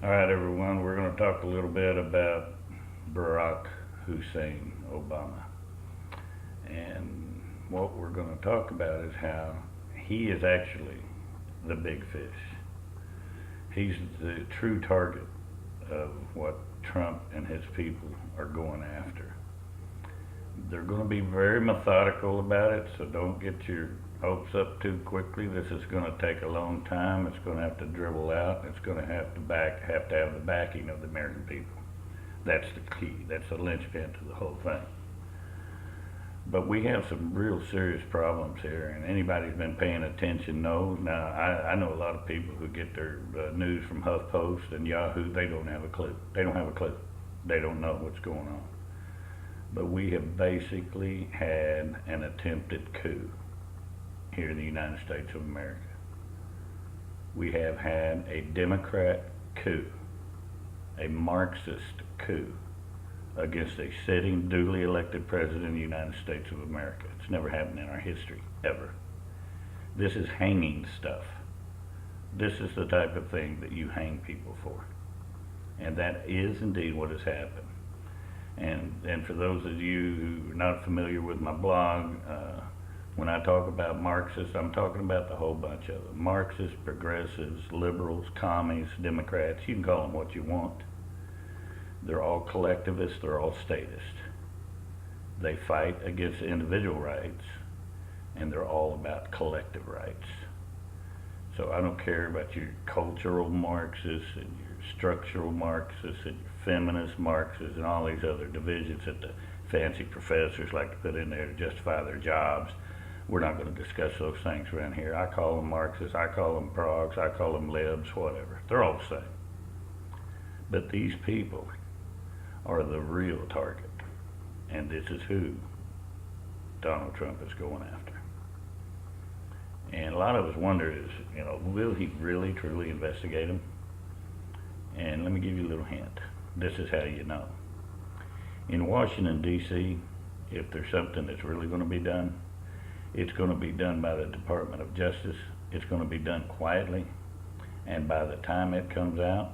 All right, everyone, we're going to talk a little bit about Barack Hussein Obama. And what we're going to talk about is how he is actually the big fish. He's the true target of what Trump and his people are going after. They're going to be very methodical about it, so don't get your hopes up too quickly. This is going to take a long time. It's going to have to dribble out. It's going to have the backing of the American people. That's the key. That's the linchpin to the whole thing. But we have some real serious problems here, and anybody who's been paying attention knows. Now, I know a lot of people who get their news from HuffPost and Yahoo. They don't have a clue. They don't have a clue. They don't know what's going on. But we have basically had an attempted coup here in the United States of America. We have had a Democrat coup, a Marxist coup against a sitting, duly elected president of the United States of America. It's never happened in our history, ever. This is hanging stuff. This is the type of thing that you hang people for. And that is indeed what has happened. And for those of you who are not familiar with my blog, when I talk about Marxists, I'm talking about the whole bunch of them. Marxists, progressives, liberals, commies, Democrats, you can call them what you want. They're all collectivists, they're all statists. They fight against individual rights, and they're all about collective rights. So I don't care about your cultural Marxists and your structural Marxists and your feminist Marxists and all these other divisions that the fancy professors like to put in there to justify their jobs. We're not going to discuss those things around here. I call them Marxists, I call them progs, I call them libs, whatever. They're all the same. But these people are the real target, and this is who Donald Trump is going after. And a lot of us wonder is, will he really truly investigate him? And let me give you a little hint. This is how you know. In Washington, D.C., if there's something that's really going to be done, it's going to be done by the Department of Justice. It's going to be done quietly. And by the time it comes out,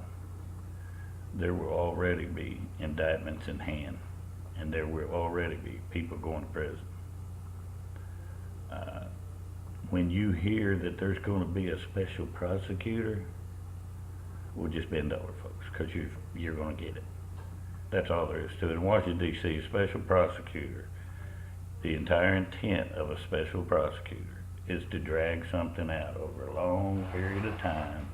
there will already be indictments in hand. And there will already be people going to prison. When you hear that there's going to be a special prosecutor, we'll just bend over, folks, because you're going to get it. That's all there is to it. In Washington, D.C., a special prosecutor, the entire intent of a special prosecutor is to drag something out over a long period of time,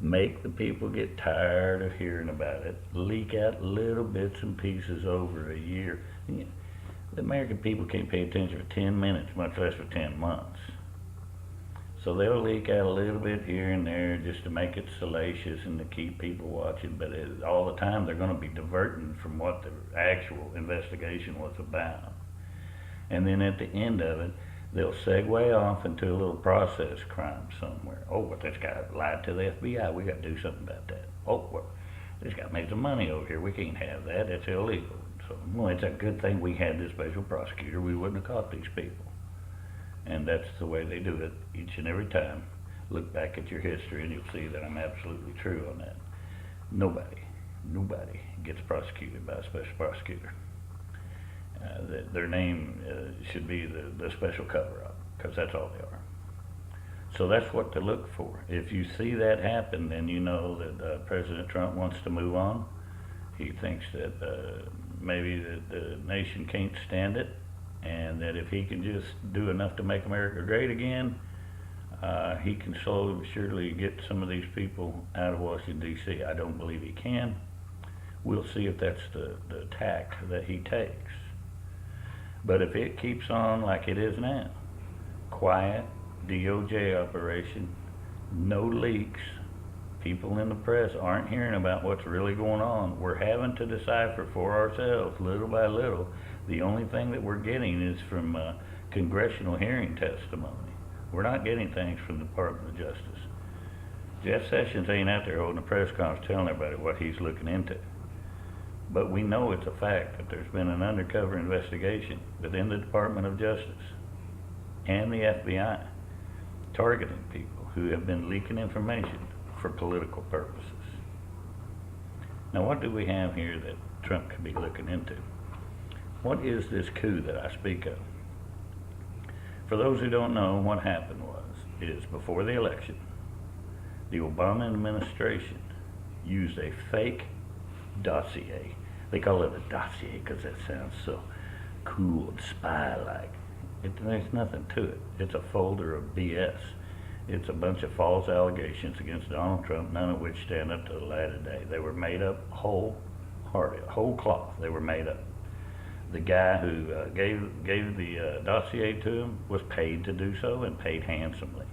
make the people get tired of hearing about it, leak out little bits and pieces over a year. The American people can't pay attention for 10 minutes, much less for 10 months. So they'll leak out a little bit here and there just to make it salacious and to keep people watching, but all the time they're going to be diverting from what the actual investigation was about. And then at the end of it, they'll segue off into a little process crime somewhere. Oh, but this guy lied to the FBI. We got to do something about that. Oh, well, this guy made some money over here. We can't have that. That's illegal. So, well, it's a good thing we had this special prosecutor. We wouldn't have caught these people. And that's the way they do it each and every time. Look back at your history and you'll see that I'm absolutely true on that. Nobody gets prosecuted by a special prosecutor. Their name should be the special cover-up, because that's all they are. So that's what to look for. If you see that happen, then you know that President Trump wants to move on. He thinks that maybe the nation can't stand it, and that if he can just do enough to make America great again, he can slowly but surely get some of these people out of Washington, D.C. I don't believe he can. We'll see if that's the tack that he takes. But if it keeps on like it is now, quiet DOJ operation, no leaks, people in the press aren't hearing about what's really going on. We're having to decipher for ourselves, little by little. The only thing that we're getting is from congressional hearing testimony. We're not getting things from the Department of Justice. Jeff Sessions ain't out there holding a press conference telling everybody what he's looking into. But we know it's a fact that there's been an undercover investigation within the Department of Justice and the FBI targeting people who have been leaking information for political purposes. Now, what do we have here that Trump could be looking into? What is this coup that I speak of? For those who don't know, what happened is before the election, the Obama administration used a fake dossier. They call it a dossier because that sounds so cool and spy-like. There's nothing to it. It's a folder of BS. It's a bunch of false allegations against Donald Trump, none of which stand up to the light of day. They were made up whole cloth. They were made up. The guy who gave the dossier to him was paid to do so, and paid handsomely.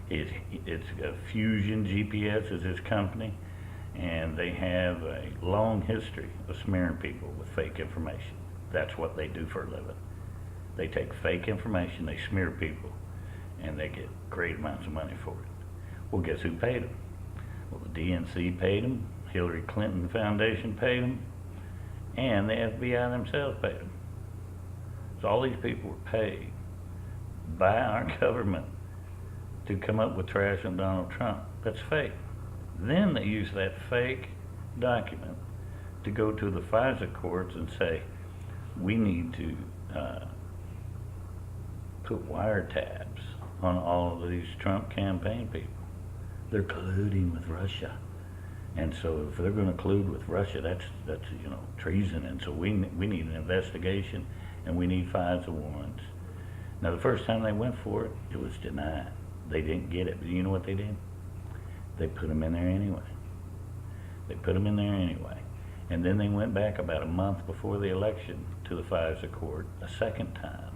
It's Fusion GPS is his company, and they have a long history of smearing people with fake information. That's what they do for a living. They take fake information, they smear people, and they get great amounts of money for it. Well, guess who paid them? Well, the DNC paid them, Hillary Clinton Foundation paid them, and the FBI themselves paid them. So all these people were paid by our government to come up with trash on Donald Trump. That's fake. Then they use that fake document to go to the FISA courts and say, we need to put wiretaps on all of these Trump campaign people. They're colluding with Russia. And so if they're going to collude with Russia, that's treason. And so we need an investigation, and we need FISA warrants. Now, the first time they went for it, it was denied. They didn't get it. But you know what they did? They put them in there anyway. They put them in there anyway. And then they went back about a month before the election to the FISA court a second time,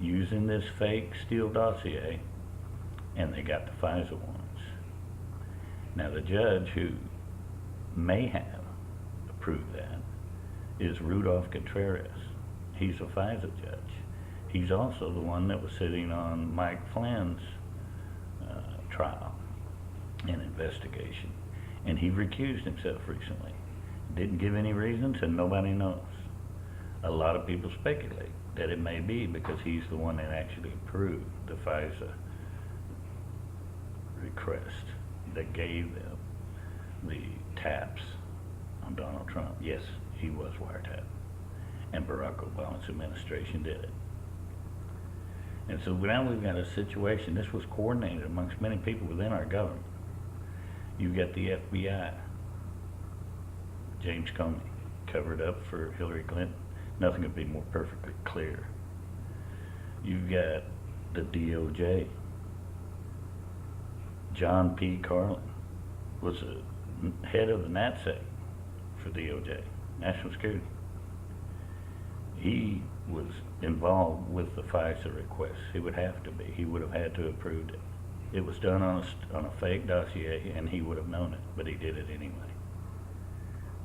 using this fake Steele dossier, and they got the FISA warrants. Now, the judge who may have approved that is Rudolph Contreras. He's a FISA judge. He's also the one that was sitting on Mike Flynn's trial and investigation. And he recused himself recently. Didn't give any reasons, and nobody knows. A lot of people speculate that it may be because he's the one that actually approved the FISA request that gave them the taps on Donald Trump. Yes, he was wiretapped, and Barack Obama's administration did it. And so now we've got a situation. This was coordinated amongst many people within our government. You've got the FBI, James Comey, covered up for Hillary Clinton. Nothing could be more perfectly clear. You've got the DOJ. John P. Carlin was the head of the NATSEC for DOJ, National Security. He was involved with the FISA request. He would have to be. He would have had to have approved it. It was done on a fake dossier, and he would have known it, but he did it anyway.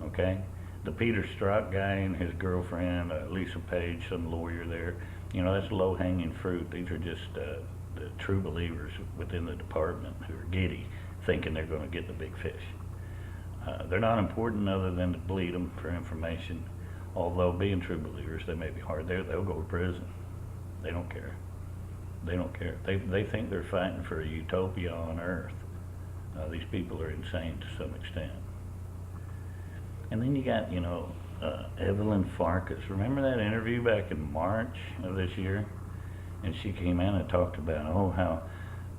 Okay? The Peter Strzok guy and his girlfriend, Lisa Page, some lawyer there, that's low-hanging fruit. These are just the true believers within the department who are giddy, thinking they're going to get the big fish. They're not important other than to bleed them for information. Although being true believers, they may be hard. They'll go to prison. They don't care. They don't care. They think they're fighting for a utopia on earth. These people are insane to some extent. And then you got, Evelyn Farkas. Remember that interview back in March of this year? And she came out and talked about, how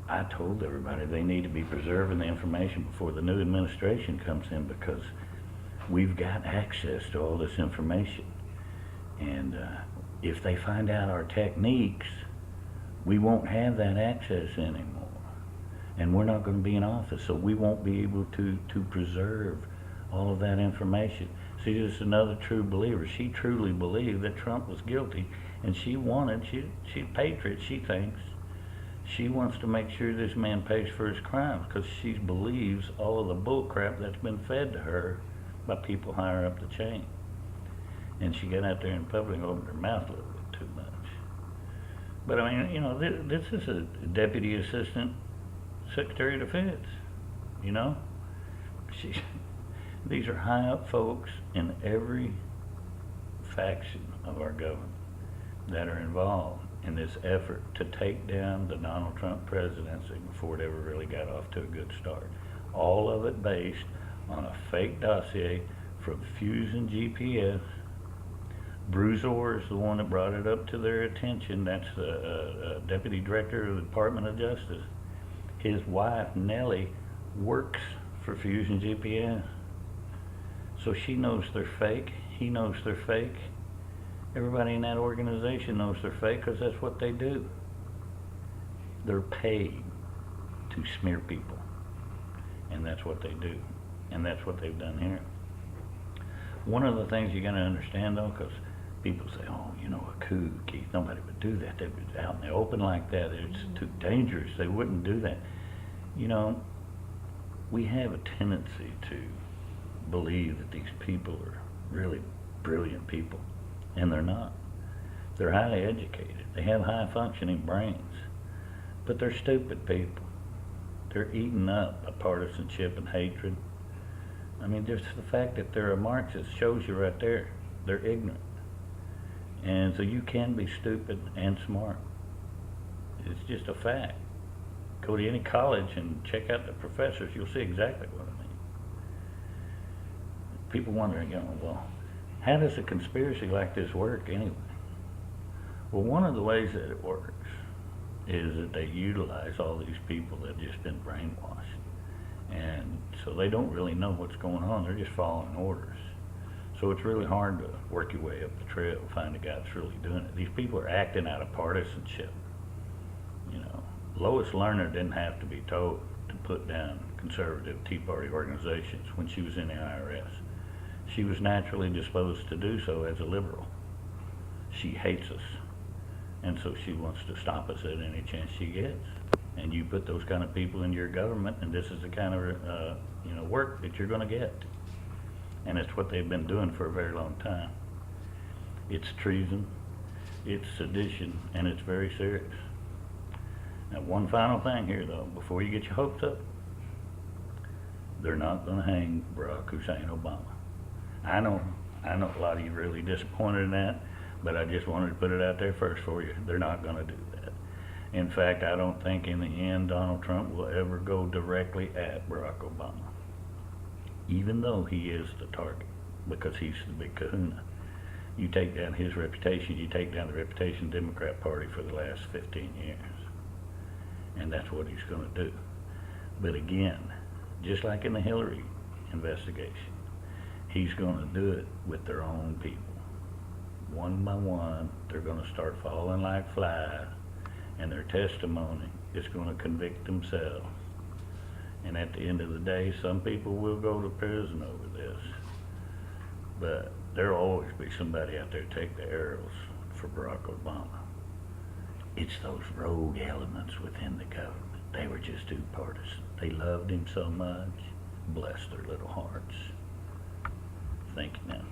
I told everybody they need to be preserving the information before the new administration comes in, because we've got access to all this information. And if they find out our techniques, we won't have that access anymore. And we're not going to be in office, so we won't be able to preserve all of that information. She's just another true believer. She truly believed that Trump was guilty, and she's a patriot, she thinks. She wants to make sure this man pays for his crimes, because she believes all of the bull crap that's been fed to her by people higher up the chain. And she got out there in public and opened her mouth a little bit too much. But this is a Deputy Assistant Secretary of Defense, These are high up folks in every faction of our government that are involved in this effort to take down the Donald Trump presidency before it ever really got off to a good start. All of it based on a fake dossier from Fusion GPS. Bruisor is the one that brought it up to their attention. That's the Deputy Director of the Department of Justice. His wife, Nellie, works for Fusion GPS. So she knows they're fake. He knows they're fake. Everybody in that organization knows they're fake because that's what they do. They're paid to smear people. And that's what they do. And that's what they've done here. One of the things you got to understand, though, because people say, oh, you know, a coup, Keith, nobody would do that. They'd be out in the open like that. It's too dangerous. They wouldn't do that. You know, we have a tendency to believe that these people are really brilliant people, and they're not. They're highly educated. They have high functioning brains, but they're stupid people. They're eating up by partisanship and hatred. I mean, just the fact that they're a Marxist shows you right there. They're ignorant. And so you can be stupid and smart. It's just a fact. Go to any college and check out the professors. You'll see exactly what I mean. People wondering, you know, well, how does a conspiracy like this work anyway? Well, one of the ways that it works is that they utilize all these people that have just been brainwashed. And so they don't really know what's going on. They're just following orders. So it's really hard to work your way up the trail, find a guy that's really doing it. These people are acting out of partisanship. You know, Lois Lerner didn't have to be told to put down conservative Tea Party organizations when she was in the IRS. She was naturally disposed to do so as a liberal. She hates us, and so she wants to stop us at any chance she gets. And you put those kind of people in your government, and this is the kind of work that you're going to get. And it's what they've been doing for a very long time. It's treason, it's sedition, and it's very serious. Now, one final thing here, though, before you get your hopes up, they're not going to hang Barack Hussein Obama. I know a lot of you are really disappointed in that, but I just wanted to put it out there first for you. They're not going to do that. In fact, I don't think in the end Donald Trump will ever go directly at Barack Obama, even though he is the target, because he's the big kahuna. You take down his reputation, you take down the reputation of the Democrat Party for the last 15 years. And that's what he's going to do. But again, just like in the Hillary investigation, he's going to do it with their own people. One by one, they're going to start falling like flies, and their testimony is going to convict themselves. And at the end of the day, some people will go to prison over this. But there'll always be somebody out there to take the arrows for Barack Obama. It's those rogue elements within the government. They were just too partisan. They loved him so much. Bless their little hearts. Thank you now.